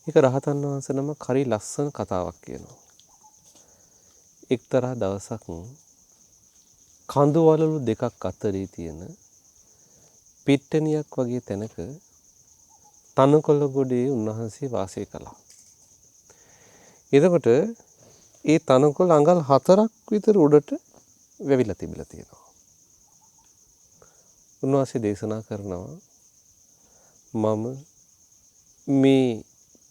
ඒක රහතන් වහන්සේ නම හරි ලස්සන කතාවක් කියනවා. එක්තරා දවසක් කඳු වලලු දෙකක් අතරේ තියෙන පිට්ටනියක් වගේ තැනක තනකොළ ගොඩේ උන්වහන්සේ වාසය කළා. එතකොට ඒ තනකොළ අඟල් 4ක් විතර උඩට වැවිලා තිබිලා තියෙනවා. උන්වහන්සේ දේශනා කරනවා මම මේ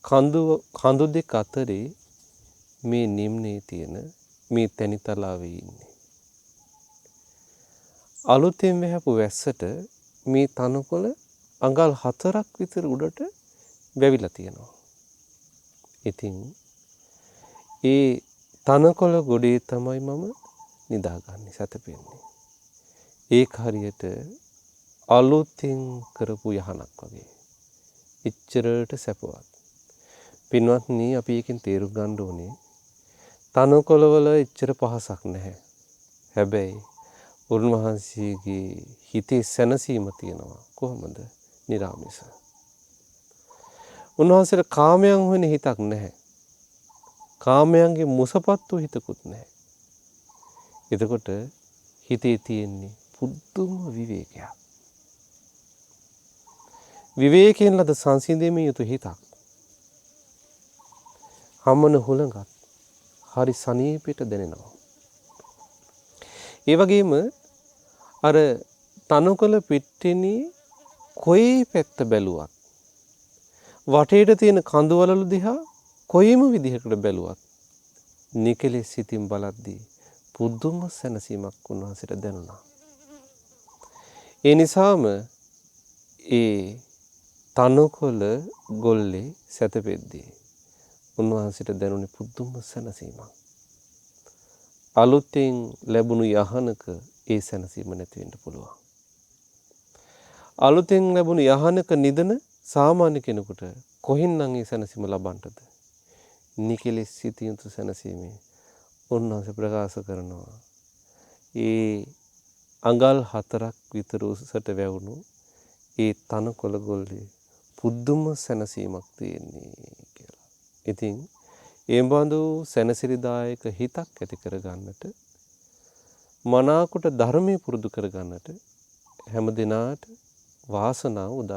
කඳු දෙක අතරේ මේ නිම්නේ තියෙන මේ තැනිතලාවේ ඉන්නේ. අලුතෙන් වැහපු වැස්සට මේ තනකොළ අඟල් 4ක් විතර උඩට වැවිලා තියෙනවා. ඉතින් ඒ තනකොළ ගොඩේ තමයි මම නිදාගන්නේ සැතපෙන්නේ. ඒක හරියට අලුතින් කරපු යහනක් වගේ. එච්චරට සැපවත්. පින්වත්නි අපි එකෙන් තේරුම් ගන්න ඕනේ තනකොළ වල එච්චර පහසක් නැහැ. හැබැයි උන්වහන්සේගේ හිතේ සැනසීම තියෙනවා. කොහොමද? නිරාමිස. උන්වහන්සේට කාමයන් හොයන හිතක් නැහැ. කාමයන්ගේ මුසපත් වූ හිතකුත් නැහැ. එතකොට හිතේ තියෙන්නේ පුදුම විවේකයක්. විවේකයෙන් ලද සංසිඳීමේ යුතු හිතක්. හමන හුලඟත් හරි සනීපෙට දැනෙනවා. ඒ වගේම අර තනකොළ පිටිනේ කොයි පැත්ත බැලුවත් වටේට තියෙන කඳු වලලු දිහා කොයිම විදිහකට බැලුවත් නිකලෙස් සිතින් බලද්දී පුදුම සැනසීමක් උන්වහන්සේට දැනුණා. ඒ නිසාම ඒ තනකොළ ගොල්ලේ සැතපෙද්දී උන්වහන්සේට දැනුනේ පුදුම සැනසීමක්. අලුතෙන් ලැබුණු යහනක ඒ සැනසීම නැති වෙන්න පුළුවන්. අලුතෙන් ලැබුණු යහනක නිදන සාමාන්‍ය කෙනෙකුට කොහින්නම් ඒ සැනසීම ලබන්නද? නිකලෙස් සිටින සැනසීමේ උන්වහන්සේ ප්‍රකාශ කරනවා. ඒ අඟල් 4ක් විතර උසට වැවුණු ඒ තනකොළ ගොල්ලේ පුදුම සැනසීමක් තියෙන්නේ කියලා. ඉතින් ඒ බඳු සැනසිරිදායක හිතක් ඇති කරගන්නට මනාකොට ධර්මයේ පුරුදු කරගන්නට හැම දිනාට වාසනාව උදා